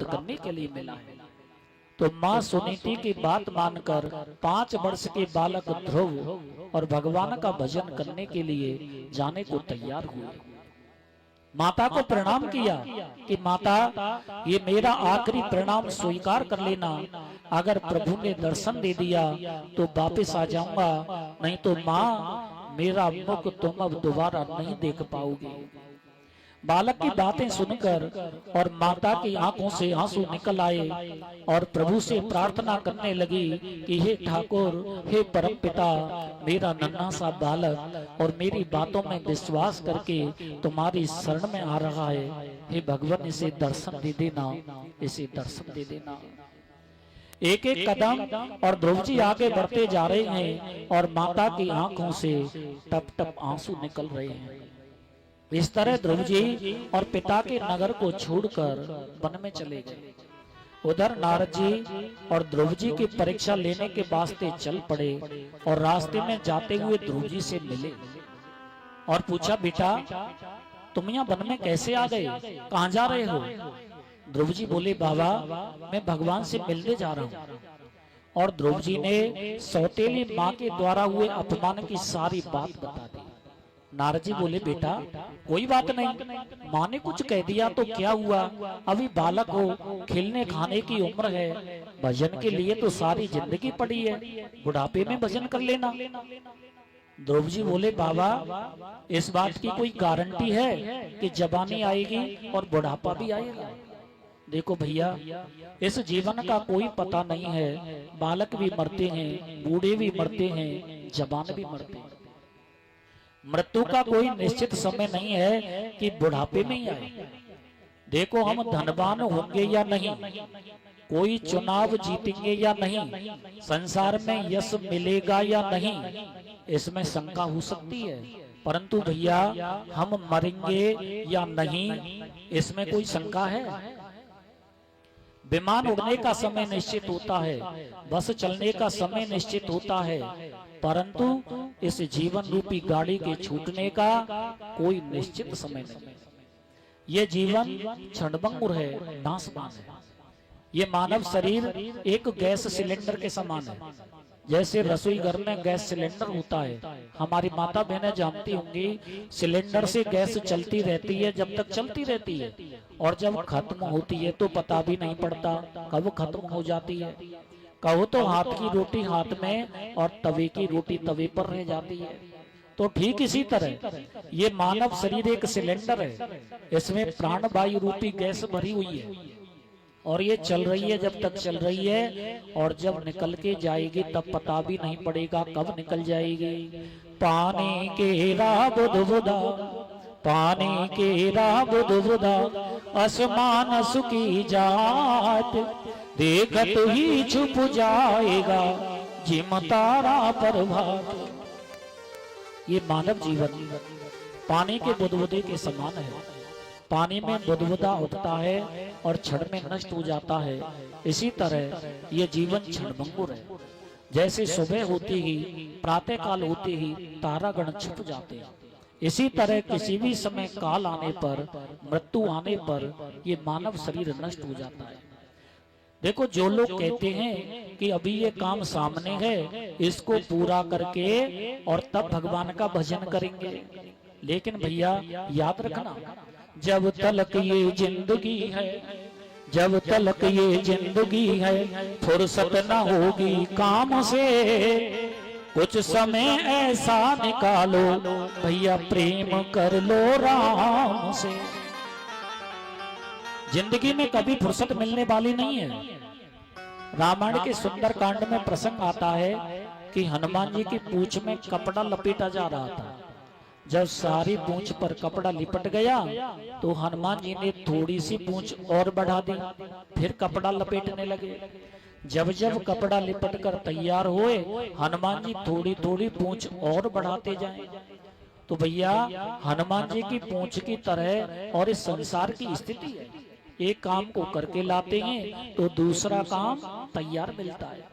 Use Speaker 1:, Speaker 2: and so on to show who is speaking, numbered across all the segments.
Speaker 1: करने के लिए मिला है। तो माँ सुनीति की बात मानकर 5 वर्ष के बालक ध्रुव और भगवान का भजन करने के लिए जाने को तैयार हुए। माता को प्रणाम किया कि माता, ये मेरा आखिरी प्रणाम स्वीकार कर लेना। अगर प्रभु ने दर्शन दे दिया तो वापस आ जाऊंगा, नहीं तो माँ मेरा मुख तुम अब दोबारा नहीं देख पाओगे। बालक की बातें सुनकर और माता की आंखों से आंसू निकल आए और प्रभु से प्रार्थना करने लगी कि हे ठाकुर, हे परम पिता, मेरा नन्हा सा बालक और मेरी बातों में विश्वास करके तुम्हारी शरण में आ रहा है। हे भगवान, इसे दर्शन दे देना, इसे दर्शन दे देना। एक एक कदम और ध्रुव जी आगे बढ़ते जा रहे हैं और माता की आंखों से टप टप आंसू निकल रहे हैं। इस तरह ध्रुव जी और पिता के नगर को छोड़कर वन में चले गए। उधर नारद जी और ध्रुव जी की परीक्षा लेने के वास्ते चल पड़े और रास्ते में जाते हुए ध्रुव जी से मिले और पूछा, बेटा तुम यहाँ वन में कैसे आ गए, कहाँ जा रहे हो? ध्रुव जी बोले, बाबा मैं भगवान से मिलने जा रहा हूँ। और ध्रुव जी ने सौतेली माँ के द्वारा हुए अपमान की सारी बात बता दी। नारद जी बोले, बेटा कोई बात नहीं, माँ ने कुछ कह दिया तो क्या हुआ, अभी बालक हो, खेलने खाने की उम्र है, भजन के लिए तो सारी जिंदगी पड़ी है, बुढ़ापे में भजन कर लेना। ध्रुव जी बोले, बाबा इस बात की कोई गारंटी है कि जवानी आएगी और बुढ़ापा भी आएगा? देखो भैया, इस जीवन का कोई पता नहीं है, बालक भी मरते हैं, बूढ़े भी मरते हैं, जवान भी मरते हैं। मृत्यु का कोई निश्चित समय नहीं है कि बुढ़ापे में ही आए। देखो हम धनवान होंगे या नहीं, कोई चुनाव जीतेंगे या नहीं, संसार में यश मिलेगा या नहीं, इसमें शंका हो सकती है, परंतु भैया हम मरेंगे या नहीं, इसमें कोई शंका है? विमान उड़ने का समय निश्चित होता है, बस चलने का समय निश्चित होता है, परंतु इस जीवन रूपी गाड़ी के छूटने का कोई निश्चित समय नहीं। ये जीवन क्षणभंगुर है, नाशवान है। ये मानव शरीर एक गैस सिलेंडर के समान है। जैसे रसोई घर में गैस सिलेंडर होता है, हमारी माता बहनें जानती होंगी, सिलेंडर से गैस चलती रहती है, जब तक चलती रहती है, और जब खत्म होती है तो पता भी नहीं पड़ता कब खत्म हो जाती है। कहो तो हाथ की रोटी हाथ में और तवे की रोटी तवे पर रह जाती है। तो ठीक इसी तरह ये मानव शरीर एक सिलेंडर है, इसमें प्राण वायु रूपी गैस भरी हुई है और ये चल रही है जब तक चल रही है, और जब निकल के जाएगी तब पता भी नहीं पड़ेगा कब निकल जाएगी। पानी के रा बुधबुधा, पानी के रा बुधबुधा, आसमान सुखी जात, देखत ही छुप जाएगा जिम तारा प्रभात। ये मानव जीवन पानी के बुदबुदे के समान है। पानी में बुदबुदा उठता है और क्षण में नष्ट हो जाता है। इसी तरह ये जीवन क्षणभंगुर है। जैसे सुबह होती ही, प्रातः काल होते ही तारागण छुप जाते हैं, इसी तरह किसी भी समय काल आने पर, मृत्यु आने पर ये मानव शरीर नष्ट हो जाता है। देखो जो लोग कहते हैं कि अभी ये काम सामने है, इसको पूरा करके और तब भगवान का भजन करेंगे, लेकिन भैया याद रखना, जब तलक ये जिंदगी है, जब तलक ये जिंदगी है, फुर्सत न होगी काम से, कुछ समय ऐसा निकालो भैया प्रेम कर लो राम से। जिंदगी में कभी फुर्सत मिलने वाली नहीं है। रामायण के सुंदर कांड में प्रसंग आता है कि हनुमान जी की पूंछ में कपड़ा लपेटा जा रहा था। जब सारी पूंछ पर कपड़ा लिपट गया तो हनुमान जी ने थोड़ी सी पूंछ और बढ़ा दी, फिर कपड़ा लपेटने लगे। जब जब कपड़ा लिपट कर तैयार हुए, हनुमान जी थोड़ी थोड़ी पूंछ और बढ़ाते जाएं। तो भैया हनुमान जी की पूंछ की तरह और इस संसार की स्थिति है, एक काम को करके लाते हैं तो दूसरा काम तैयार मिलता है।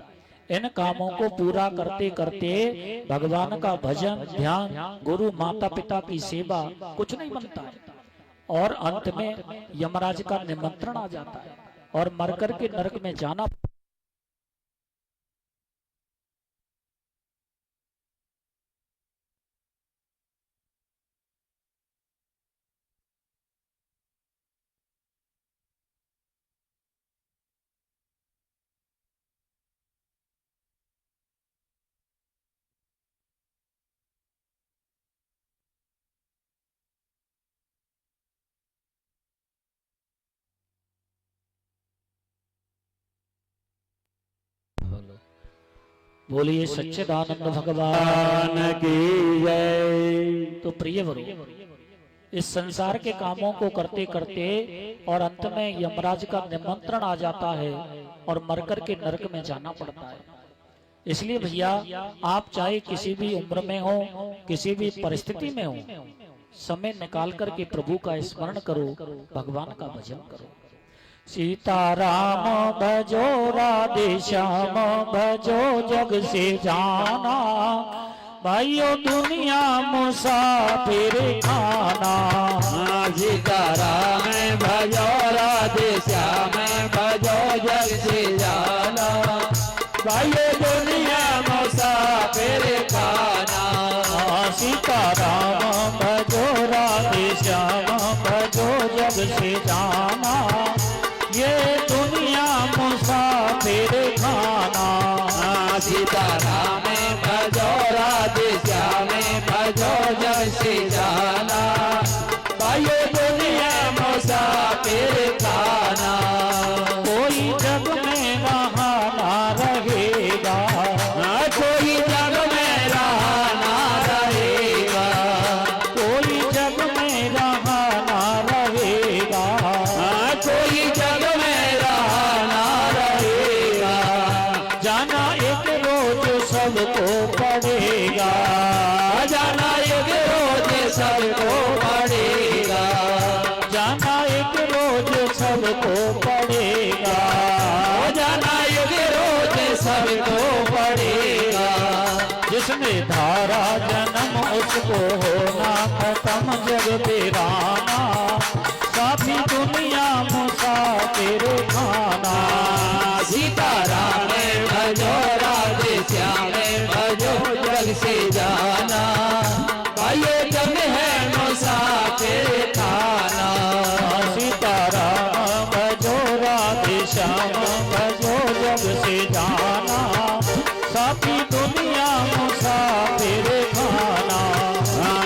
Speaker 1: इन कामों को पूरा करते करते भगवान का भजन, ध्यान, गुरु माता पिता की सेवा कुछ नहीं बनता है, और अंत में यमराज का निमंत्रण आ जाता है। और मरकर के नरक में जाना। बोलिए सच्चिदानंद भगवान की जय। तो प्रिय वरो, इस संसार के कामों को करते करते और अंत में यमराज का निमंत्रण आ जाता है और मरकर के नरक में जाना पड़ता है। इसलिए भैया, आप चाहे किसी भी उम्र में हो, किसी भी परिस्थिति में हो, समय निकाल करके प्रभु का स्मरण करो, भगवान का भजन करो। सीताराम भजो राधे श्याम भजो जग से जाना, भाइयों दुनिया मुसाफिर खाना।
Speaker 2: सीताराम भजो राधे श्याम भजो जग से जाना, भाइयों दुनिया मुसाफिर खाना।
Speaker 1: सीताराम भजो राधे श्याम भजो जग से जाना, ये दुनिया मुसाफिर खाना।
Speaker 2: सीताराम भजो राधे श्याम भजो जग से जाना, भाइयों दुनिया मुसाफिर खाना।
Speaker 1: कोई जग में रहा ना रहेगा,
Speaker 2: कोई जग में रहा ना रहेगा,
Speaker 1: कोई जग में रहा ना रहेगा,
Speaker 2: कोई जग में रहा ना रहेगा।
Speaker 1: जाना एक रोज सबको पड़ेगा,
Speaker 2: जाना एक रोज सबको पड़ेगा,
Speaker 1: जाना एक रोज सबको पड़ेगा,
Speaker 2: जाना एक रोज सबको पड़ेगा।
Speaker 1: जिसने धारा जन्म उसको होना खत्म जग बिराना, साथी दुनिया मुसाफिर खाना।
Speaker 2: सीताराम भजो राधे श्याम भजो जग से जाना, भाइयों जग है मुसाफिर खाना।
Speaker 1: सीताराम भजो राधे श्याम भजो जग से जाना, साथी दुनिया मुसाफिर खाना।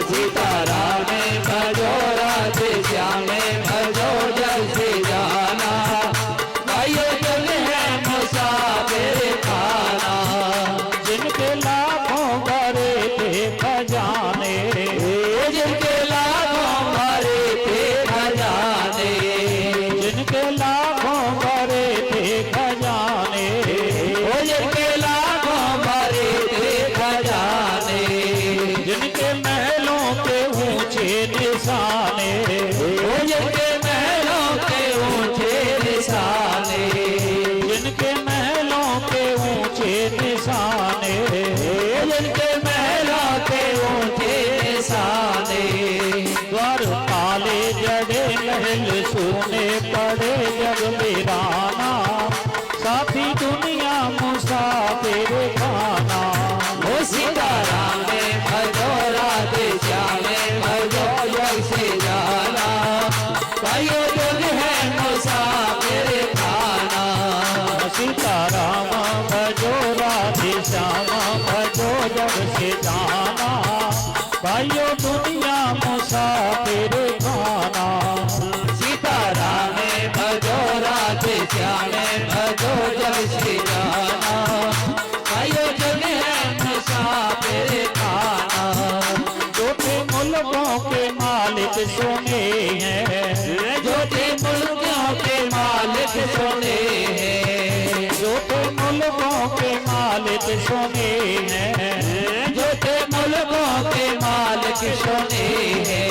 Speaker 2: सीताराम भजो राधे श्याम भजो जग से जाना, भाइयों जग है मुसाफिर खाना।
Speaker 1: जिनके लाखों भरे थे खजाने,
Speaker 2: जिनके लाखों भरे थे खजाने,
Speaker 1: जिनके लाखों भरे थे खजाने,
Speaker 2: जिनके लाखों भरे थे खजाने,
Speaker 1: जिनके महलों के ऊंचे निशाने,
Speaker 2: जिनके महलों के ऊंचे निशाने,
Speaker 1: जिनके महलों के ऊंचे निशाने,
Speaker 2: जिनके महलों के ऊंचे निशाने।
Speaker 1: द्वारपाले जड़े महल सोने पड़े जग बिराना, साथी दुनिया मुसाफिर खाना।
Speaker 2: वो सीताराम भजो राधे श्याम भजो जग से जाना, भाइयों जग है मुसाफिर खाना।
Speaker 1: सीताराम भजो राधे श्याम भजो जग से जाना, भाइयों दुनिया मुसाफिर खाना।
Speaker 2: सीताराम भजो राधे श्याम भजो जग से जाना, भाइयों जग है मुसाफिर खाना।
Speaker 1: छोटे मुल्कों के मालिक सोने हैं,
Speaker 2: छोटे मुल्कों के मालिक सोने हैं,
Speaker 1: छोटे मुल्कों के मालिक सोने हैं,
Speaker 2: छोटे मुल्कों के मालिक सोने हैं।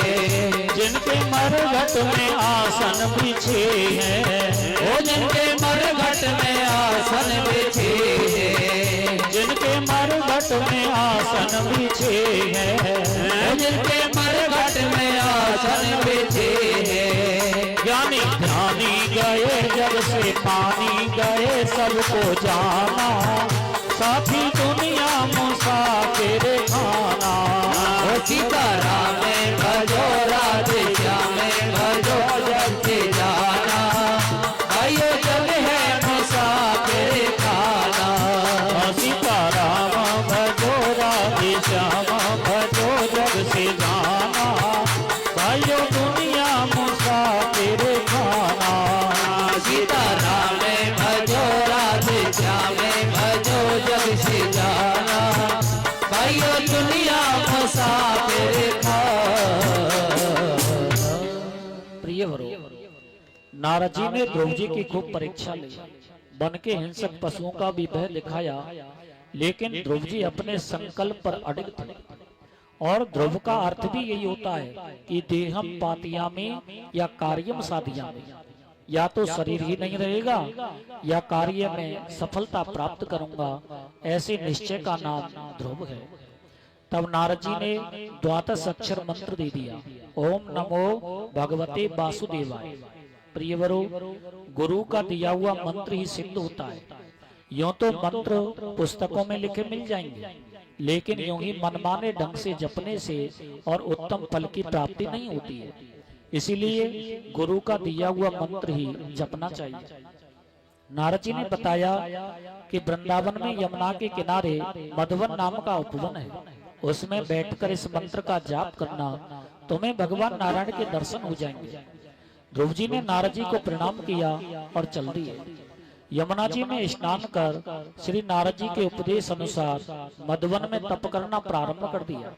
Speaker 1: जिनके मरघट में आसन बिछे हैं,
Speaker 2: वो जिनके मरघट में आसन बिछे हैं,
Speaker 1: जिनके मरघट में आसन बिछे हैं,
Speaker 2: जिनके मरघट में आसन बिछे हैं।
Speaker 1: ज्ञानी ध्यानी गए जग से पानी गए सबको जाना, साथी दुनिया मुसाफिर खाना।
Speaker 2: सीताराम भजो राधे श्याम भजो जग से जाना, भाइयों जग है मुसाफिर खाना।
Speaker 1: सीताराम भजो राधे श्याम भजो जग से जाना, भाइयों दुनिया मुसाफिर खाना।
Speaker 2: सीताराम भजो राधे श्याम भजो जग से जाना, भाइयों दुनिया मुसाफिर खाना।
Speaker 1: प्रियवरो, नारद जी ने ध्रुव जी की खूब परीक्षा ली, बन के हिंसक पशुओं का भी भय दिखाया, लेकिन ध्रुव जी अपने संकल्प पर अडिग थे। और ध्रुव का अर्थ भी यही होता है कि देहम पातियामी या कार्यम साधियामी, या तो शरीर ही नहीं रहेगा या कार्य में सफलता प्राप्त करूंगा, ऐसे निश्चय का नाम ध्रुव है। तब नारद जी ने द्वादश अक्षर मंत्र दे दिया, ओम नमो भगवते वासुदेवाय। प्रियवरो, गुरु का दिया हुआ मंत्र ही सिद्ध होता है। यूं तो मंत्र पुस्तकों में लिखे मिल जाएंगे, लेकिन यूं ही मनमाने ढंग से जपने से और उत्तम फल की प्राप्ति नहीं होती है। इसीलिए गुरु का दिया हुआ मंत्र ही जपना चाहिए। नारद जी ने बताया कि वृंदावन में यमुना के किनारे मधुवन नाम का उपवन है, उसमें बैठकर इस मंत्र का जाप करना, तुम्हें भगवान नारायण के दर्शन हो जाएंगे। ध्रुव जी ने नारद जी को प्रणाम किया और चल दिए। यमुना जी में स्नान कर श्री नारद जी के उपदेश अनुसार मधुवन में तप करना प्रारंभ कर दिया।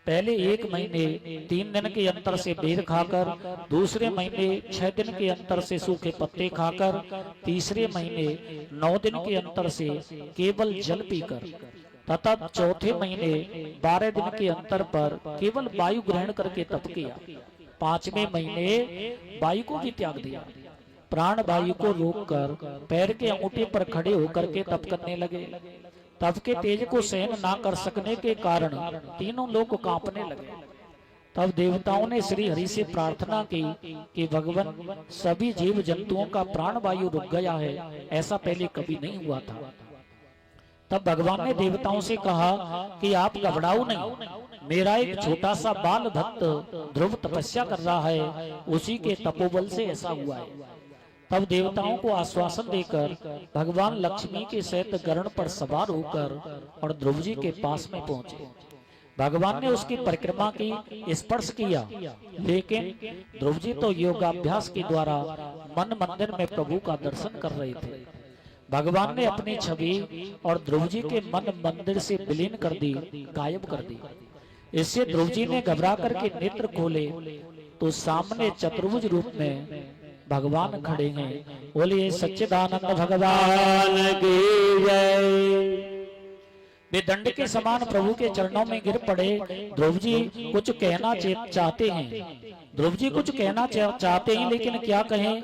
Speaker 1: पहले 1 महीने 3 दिन के अंतर से बेर खाकर, दूसरे महीने 6 दिन के अंतर से सूखे पत्ते खाकर, तीसरे महीने 9 दिन के अंतर से केवल जल पीकर, तथा चौथे महीने 12 दिन के अंतर पर केवल वायु ग्रहण करके तप किया। 5वें महीने वायु को भी त्याग दिया। प्राण वायु को रोककर पैर के अंगूठे पर खड़े होकर के तप करने लगे। तप के तेज को सहन ना कर सकने के कारण तीनों लोग कांपने लगे। तब देवताओं ने श्री हरि से प्रार्थना की कि भगवान, सभी जीव जंतुओं का प्राण वायु रुक गया है, ऐसा पहले कभी नहीं हुआ था। तब भगवान ने देवताओं से कहा कि आप घबराओ नहीं, मेरा एक छोटा सा बाल भक्त ध्रुव तपस्या कर रहा है, उसी के तपोबल से ऐसा हुआ है। तब देवताओं को आश्वासन देकर भगवान लक्ष्मी के सहित गरुड़ पर सवार होकर और ध्रुव जी के पास में पहुंचे। भगवान ने उसकी परिक्रमा की, स्पर्श किया, लेकिन ध्रुव जी तो योगाभ्यास के द्वारा मन मंदिर में प्रभु का दर्शन कर रहे थे। भगवान ने अपनी छवि और ध्रुव जी के मन मंदिर से विलीन कर दी, गायब कर दी। इससे ध्रुव जी ने घबरा करके नेत्र खोले तो सामने चतुर्भुज रूप में भगवान खड़े हैं। बोलिए सच्चिदानंद भगवान की जय। वे दंड के समान प्रभु के चरणों में गिर पड़े। ध्रुव जी कुछ कहना चाहते हैं, ध्रुव जी कुछ कहना चाहते हैं, लेकिन क्या कहें,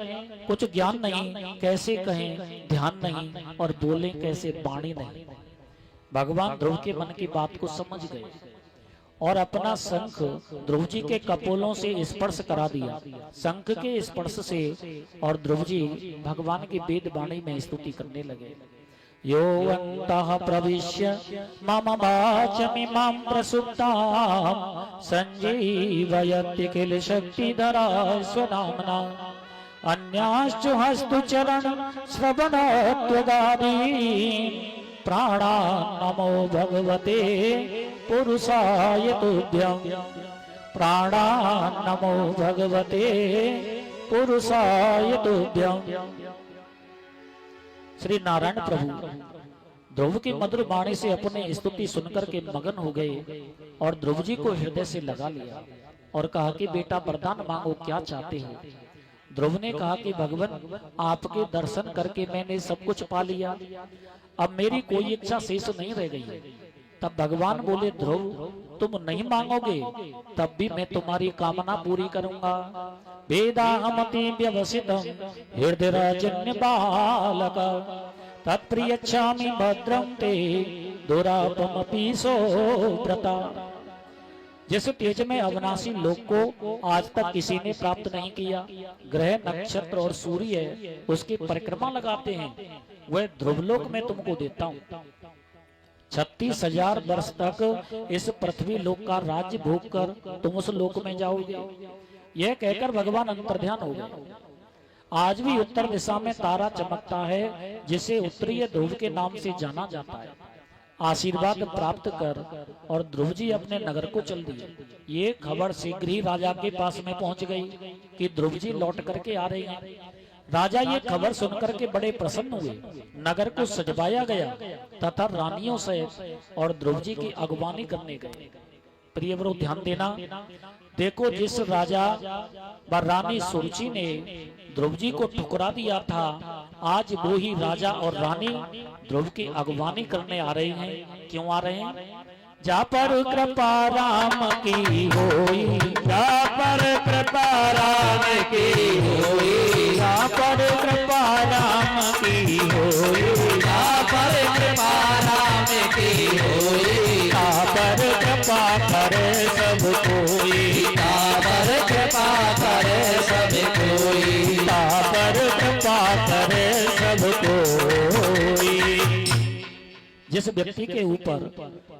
Speaker 1: कुछ ज्ञान नहीं, कैसे कहें, ध्यान नहीं, और बोले कैसे, वाणी नहीं। भगवान ध्रुव के मन की बात को समझ गए और अपना शंख ध्रुव जी के कपोलों से स्पर्श करा दिया। शंख के स्पर्श से और ध्रुव जी भगवान की वेद वाणी में स्तुति करने लगे। यो अन्तः प्रविश्य मम वाचमिमां प्रसुप्तां संजीवयति किल शक्तिधरा स्वनाम्ना अन्याश्च हस्तु चरण श्रवणोत्वगादीन् प्राणान् नमो भगवते पुरुषाय तुभ्यं। प्राणान् नमो भगवते पुरुषाय तुभ्यं। श्री नारायण प्रभु ध्रुव की मधुर वाणी से अपने स्तुति सुनकर के मगन हो गए और ध्रुव जी को हृदय से लगा लिया और कहा कि बेटा वरदान मांगो, क्या चाहते हो। ध्रुव ने कहा कि भगवान, आपके दर्शन करके मैंने सब कुछ पा लिया, अब मेरी कोई इच्छा शेष नहीं रह गई है। तब भगवान बोले, ध्रुव तुम नहीं मांगोगे तब भी मैं तुम्हारी कामना पूरी करूंगा। वेदाहमति व्यवसितम् हृदयराजन्य बालक तत्प्रियच्छामि भद्रं ते दुरापमपि सोव्रता। जिस तेज में अविनाशी लोक को आज तक किसी ने प्राप्त नहीं किया, ग्रह नक्षत्र और सूर्य उसकी परिक्रमा लगाते हैं, वह ध्रुवलोक में तुमको देता हूँ। 36,000 वर्ष तक इस पृथ्वी लोक का राज्य भोग कर तुम उस लोक में जाओगे। यह कहकर भगवान अंतर्ध्यान हो गए। आज भी उत्तर दिशा में तारा चमकता है, जिसे उत्तरीय ध्रुव के नाम से जाना जाता है। आशीर्वाद प्राप्त कर और ध्रुव जी अपने नगर को चल दिए। ये खबर शीघ्र ही राजा के पास में पहुंच गई कि ध्रुव जी लौट करके आ रहे हैं। राजा ये खबर सुनकर के बड़े प्रसन्न हुए। नगर को सजवाया गया तथा रानियों से और ध्रुव जी की अगवानी करने गए। प्रियवरों, ध्यान देना, देखो जिस राजा व रानी सुरुचि ने ध्रुव जी को ठुकरा दिया था, आज वो ही राजा और रानी ध्रुव की अगवानी करने आ रहे हैं। क्यों आ रहे हैं? जा पर कृपा राम की होई,
Speaker 2: जा पर कृपा राम की होई,
Speaker 1: जा पर कृपा राम की होई,
Speaker 2: जा पर कृपा राम की होई,
Speaker 1: जा पर कृपा करे सब कोई,
Speaker 2: जा पर कृपा करे सब कोई,
Speaker 1: जा पर कृपा करे सब कोई। जिस व्यक्ति के ऊपर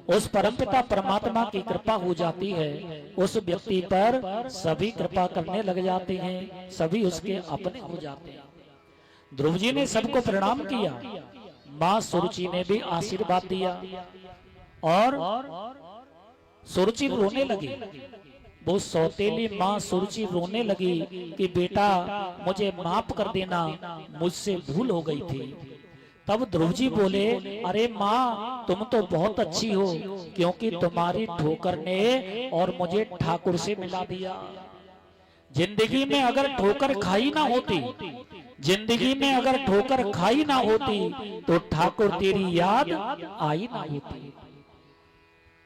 Speaker 1: उस परमपिता परमात्मा की कृपा हो जाती है, उस व्यक्ति पर सभी कृपा करने लग जाते हैं, सभी उसके अपने हो जाते हैं। ध्रुव जी ने सबको प्रणाम किया, माँ सुरुचि ने भी आशीर्वाद दिया और सुरुचि रोने लगी। वो सौतेली माँ सुरुचि रोने लगी कि बेटा मुझे माफ कर देना, मुझसे भूल हो गई थी। तब ध्रुव जी बोले, अरे माँ तुम तो बहुत अच्छी हो, क्योंकि तुम्हारी ठोकर ने और मुझे ठाकुर से मिला दिया। जिंदगी में अगर ठोकर खाई ना होती, जिंदगी में अगर ठोकर खाई ना होती तो ठाकुर तेरी याद आई ना होती।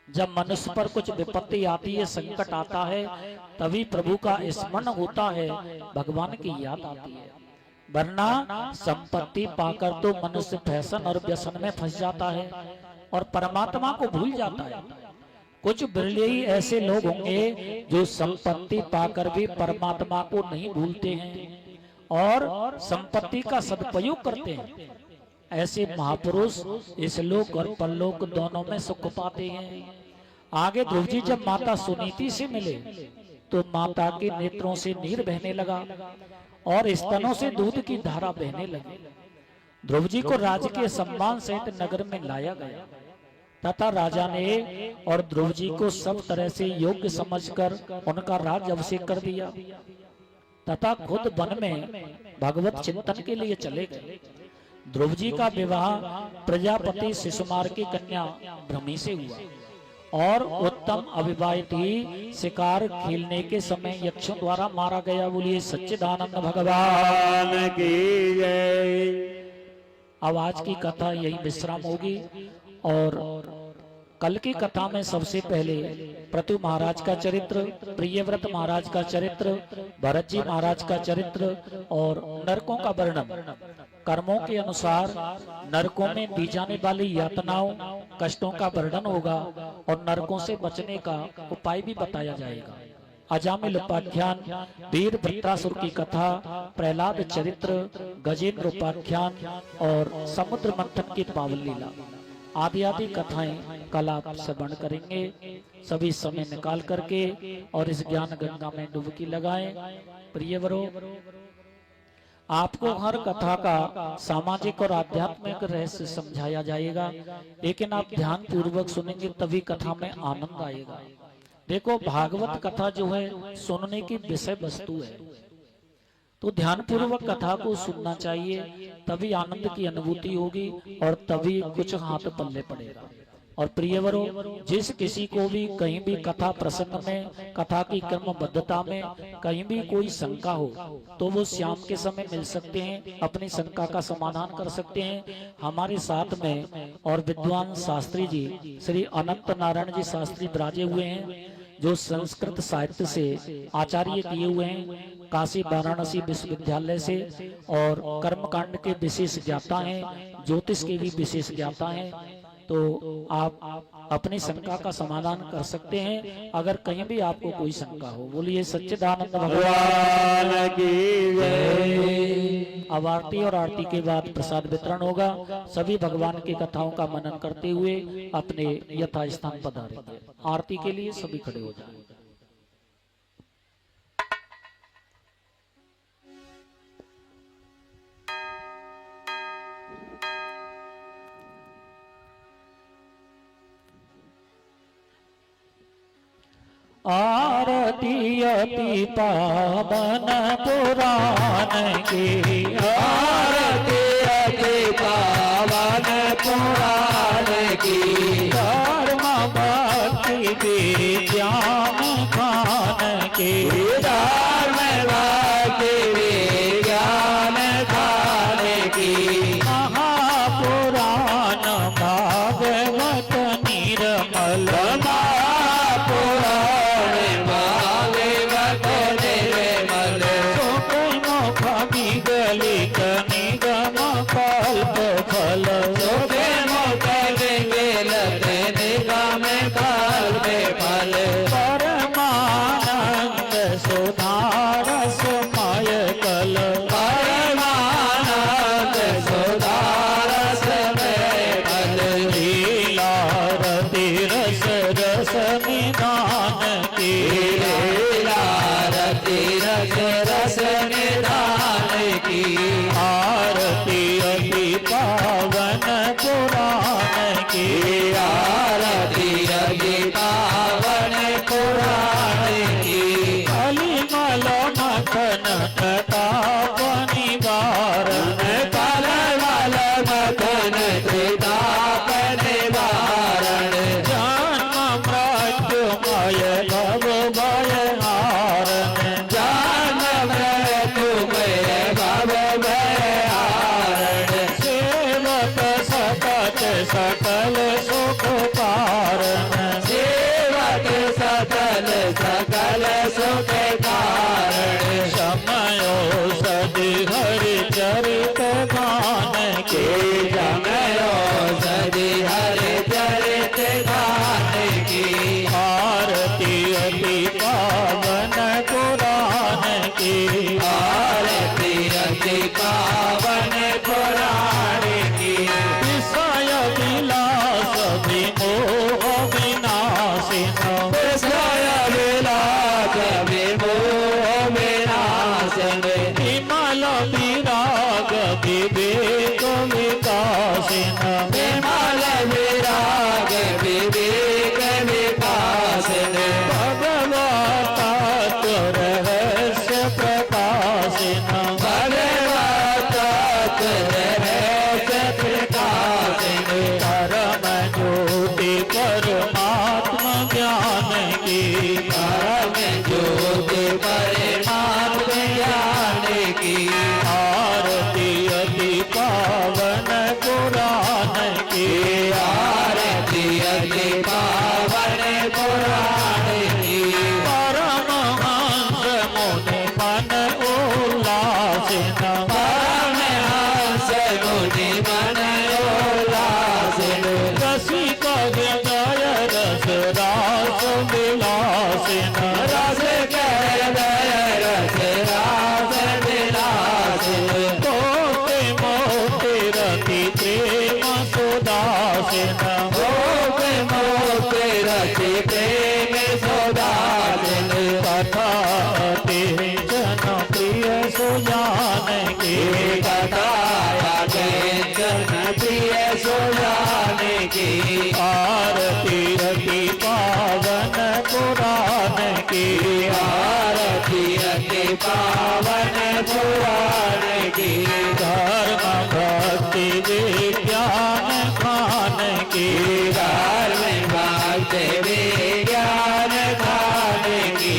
Speaker 1: जब मनुष्य पर कुछ विपत्ति आती है, संकट आता है, तभी प्रभु का स्मरण होता है, भगवान की याद आती है। वरना संपत्ति पाकर तो मनुष्य फैशन और व्यसन में फंस जाता है और परमात्मा को भूल जाता है। कुछ बिरले ही ऐसे लोग होंगे जो संपत्ति पाकर भी परमात्मा को नहीं भूलते हैं और संपत्ति का सदुपयोग करते हैं। ऐसे महापुरुष इस लोक और परलोक दोनों में सुख पाते हैं। आगे ध्रुव जी जब माता सुनीति से मिले तो माता के नेत्रों से नीर बहने लगा और स्तनों से दूध की धारा बहने लगी। ध्रुव जी को राज्य के सम्मान सहित नगर में लाया गया तथा राजा ने और ध्रुव जी को सब तरह से योग्य समझकर उनका राज अभिषेक कर दिया तथा खुद वन में भगवत चिंतन के लिए चले गए। ध्रुव जी का विवाह प्रजापति शिशुमार की कन्या भ्रमी से हुआ और उत्तम अविवाहित ही शिकार खेलने के समय यक्षों द्वारा मारा गया। बोलिए सच्चिदानंद भगवान की जय। अब आज की कथा यही विश्राम होगी और कल की कथा में सबसे पहले पृथु महाराज का चरित्र, प्रियव्रत महाराज का चरित्र, भरत जी महाराज का चरित्र और नरकों का वर्णन। कर्मों के अनुसार नरकों में दी जाने वाली यातनाओं, कष्टों का वर्णन होगा और नरकों से बचने का उपाय भी बताया जाएगा। अजामिल उपाख्यान, वीर वृत्रासुर की कथा, प्रहलाद चरित्र, गजेंद्र उपाख्यान और समुद्र मंथन की पावन लीला आदि आदि कथाएं कल आप श्रवण करेंगे। सभी समय निकाल करके और इस ज्ञान गंगा में डुबकी लगाएं। प्रियवरों, आपको हर कथा का सामाजिक और आध्यात्मिक रहस्य समझाया जाएगा, लेकिन आप ध्यान पूर्वक सुनेंगे तभी कथा में आनंद आएगा। देखो, भागवत कथा जो है सुनने की विषय वस्तु है, तो ध्यान पूर्वक कथा को सुनना चाहिए, तभी आनंद की अनुभूति होगी और तभी कुछ हाथ पल्ले पड़ेगा। और प्रियवरों, जिस किसी को भी कहीं भी कथा प्रसंग में, कथा की क्रमबद्धता में कहीं भी कोई शंका हो तो वो शाम के समय मिल सकते हैं, अपनी शंका का समाधान कर सकते हैं। हमारे साथ में और विद्वान शास्त्री जी श्री अनंत नारायण जी शास्त्री विराजे हुए हैं, जो संस्कृत साहित्य से आचार्य किए हुए हैं, काशी वाराणसी विश्वविद्यालय से, और कर्मकांड के विशेष ज्ञाता हैं, ज्योतिष के भी विशेष ज्ञाता हैं। तो आप अपनी शंका का समाधान कर सकते हैं, अगर कहीं भी आपको कोई शंका हो। बोलिए सच्चिदानंद भगवान की जय। अब आरती और आरती के बाद प्रसाद वितरण होगा। सभी भगवान की कथाओं का मनन करते हुए अपने यथास्थान पधारेंगे। आरती के लिए सभी खड़े हो जाएं। आरती अति पावन पुराण की,
Speaker 2: आरती अति पावन पुराण की,
Speaker 1: धर्म भक्ति विज्ञान खान की,
Speaker 2: धर्म भक्ति विज्ञान खान की,
Speaker 1: महापुराण भागवत निर्मल, गलित निगम कल्प फल,
Speaker 2: निगम कल्प फल,
Speaker 1: परमानंद सुधारस मय कल,
Speaker 2: परमानंद सुधारस मय कल,
Speaker 1: लीला रति रस रस निदान की,
Speaker 2: लीला रति रस रस निदान की,
Speaker 1: आरती अति पावन पुराण की,
Speaker 2: आरती अति पावन पुराण की,
Speaker 1: कलिमल मथन प्रताप निवारण,
Speaker 2: कलमल मथन त्रिताप निवारण,
Speaker 1: जन्म मृत्युमय भव भय हारण,
Speaker 2: जन्म मृत्युमय भव भय हारण,
Speaker 1: सेवक सतत सकल सुख कारण,
Speaker 2: सेवक सकल सकल सुख कारण,
Speaker 1: समयोषधि हरि चरित गान के,
Speaker 2: समयोषधि हरि चरित गान की,
Speaker 1: आरती अति पावन पुराण की,
Speaker 2: आरती अति पावन पुराण की,
Speaker 1: विषय विलास विमोह विनाशिन,
Speaker 2: विषय विलास विमोह विनाशन,
Speaker 1: विमल विराग विवेक विकासिन,
Speaker 2: विमल विराग विवेक विकासन,
Speaker 1: भगवता रहस्य प्रकाशिन,
Speaker 2: भगवता रहस्य प्रकाशन,
Speaker 1: परम ज्योति परमात्म ज्ञान की,
Speaker 2: परम ज्योति परमात्म ज्ञान की,
Speaker 1: आरती अति पावन पुराण की,
Speaker 2: आरती अति पावन पुराण की,
Speaker 1: परमहंस मुनि मन उल्लासिन,
Speaker 2: परमहंस मुनि मन उल्लासिन,
Speaker 1: रसिक हृदय रस रास विलासिन,
Speaker 2: रस हृदय रस रास विलासिन,
Speaker 1: तोते मोते रति प्रेम सुदासिन,
Speaker 2: भोग मोक्ष रति प्रेम सुदासिन,
Speaker 1: कथा अति जन प्रिय सुजान की,
Speaker 2: कथाया जन प्रिय सुजान की,
Speaker 1: आरती अति पावन पुराण की,
Speaker 2: आरती अति पावन पुराण की,
Speaker 1: धर्म भक्ति विज्ञान खान की,
Speaker 2: धर्म भक्ति विज्ञान खान की,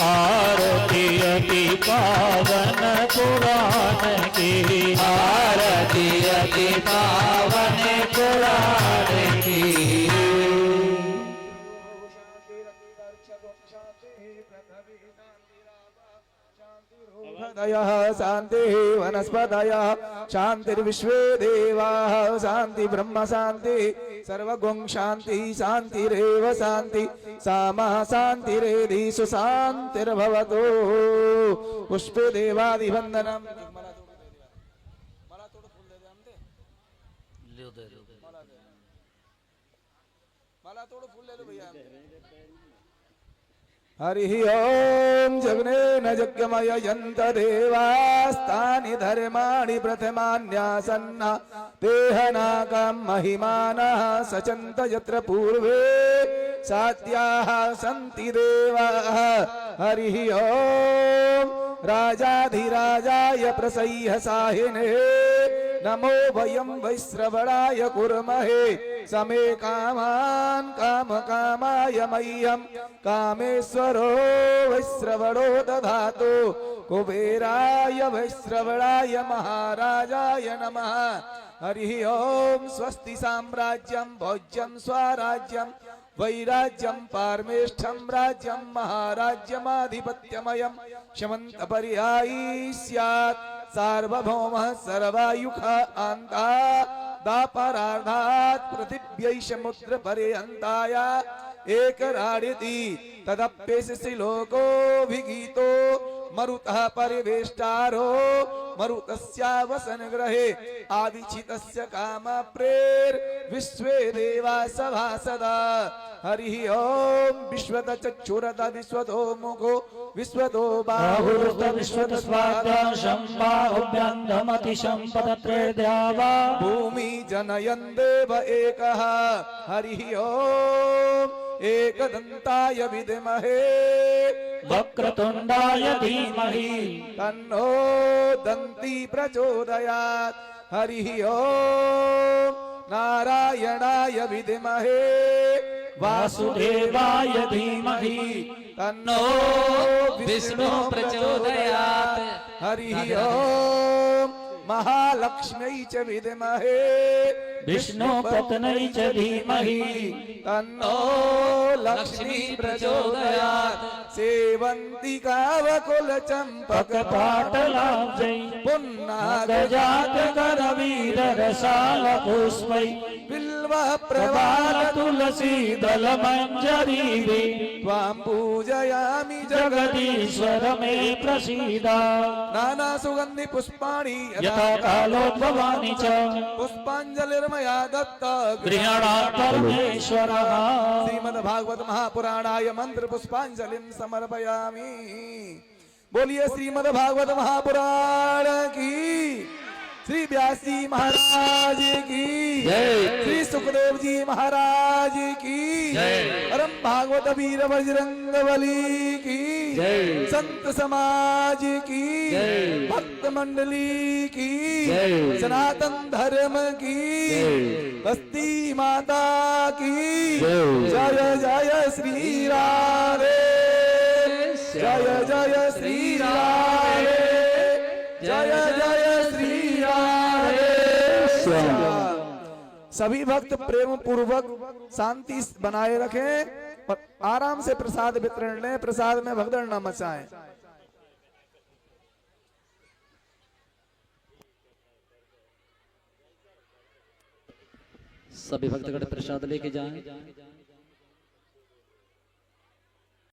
Speaker 1: आरती अति पावन पुराण की,
Speaker 2: आरती अति पावन पुराण की।
Speaker 3: शांति प्रजापतयः शान्तिः वनस्पतयः शान्तिर्विश्वे देवाः शान्ति ब्रह्म शान्ति सर्वगुं शान्ति शान्तिरेव शान्ति सामा शान्तिरेधीषु शान्तिर्भवतु पुष्पे देवादिवन्दनम् हरि ओम जगनेन यज्ञमययन्त देवास्तानि धर्माणि प्रथमान्यासन्ना देहनाकं महिमानः सचन्त यत्र पूर्वे सात्याः सन्ति देवाः हरि ओम राजाधिराजाय प्रसह्यसाहिने नमो वयं वैश्रवणाय कुर्महे समे कामान् कामकामाय मह्यं कामेश्वरो वैश्रवणो दधातु कुबेराय वैश्रवणाय महाराजाय नमः हरि ओम स्वस्ति साम्राज्यं भोज्यं स्वराज्यं वैराज्यं पारमेष्ठं राज्यं महाराज्यमाधिपत्यमयं शमन्तपर्यायी स्यात् सार्वभौमः सर्वायुखः अन्ता दापरार्धात् पृथिव्यै समुद्रपर्यन्ताय एकराडिति तदप्येषसि लोकोऽभिगीतो मरुतः परिवेष्टारो मरुतस्यावसनग्रहे आदिचितस्य कामप्रेर विश्वे देवा सभासदा हरि ओम विश्वत चक्षुरत विश्वतो मुखो विश्वतो बाहुरुत
Speaker 1: विश्वत स्वाद्याशं बाहुभ्यन्धमतिशं पदत्रेद्यावा
Speaker 3: भूमि जनयन् देव एकः हरि ओम एकदन्ताय विद्महे
Speaker 1: वक्रतुण्डाय धीमहि
Speaker 3: तन्नो दन्ती प्रचोदयात् हरि ओम नारायणाय विद्महे
Speaker 1: वासुदेवाय धीमहि
Speaker 3: तन्नो
Speaker 2: विष्णु प्रचोदयात्
Speaker 3: हरि ओम महालक्ष्म्यै च विद्महे
Speaker 1: विष्णु पत्न्यै च धीमहि
Speaker 3: तन्नो लक्ष्मी प्रचोदयात् सेवन्तिकावकुलचम्पकपाटलाब्जै
Speaker 1: पुन्नागजातकरवीररसालपुष्पै
Speaker 3: बिल्वः
Speaker 1: प्रवाल तुलसी दलमञ्जरीवे
Speaker 3: त्वां पूजयामि
Speaker 1: जगदीश्वर मे प्रसीद
Speaker 3: नाना सुगन्धि पुष्पाणि
Speaker 1: यथा कालोद्भवानि च
Speaker 3: पुष्पाञ्जलिर्मया दत्त
Speaker 1: गृह्णात् परमेश्वरः
Speaker 3: श्रीमद्भागवत महापुराणाय मंत्र पुष्पांजलिं समर्पयामि। बोलिए श्रीमद्भागवत महापुराण की, श्री व्यास जी महाराज की
Speaker 1: जय,
Speaker 3: श्री सुखदेव जी महाराज की
Speaker 1: जय,
Speaker 3: परम भागवत वीर बजरंग बली की
Speaker 1: जय,
Speaker 3: संत समाज की
Speaker 1: जय,
Speaker 3: भक्त मंडली की
Speaker 1: जय,
Speaker 3: सनातन धर्म की
Speaker 1: जय,
Speaker 3: बस्ती माता की
Speaker 1: जय,
Speaker 3: जय जय श्री राधे जय जय श्री राधे जय जय श्री राधे। सभी भक्त प्रेम पूर्वक शांति बनाए रखें और आराम से प्रसाद वितरण लें। प्रसाद में भगदड़ न मचाएं।
Speaker 2: सभी भक्तगण प्रसाद लेके जाएं।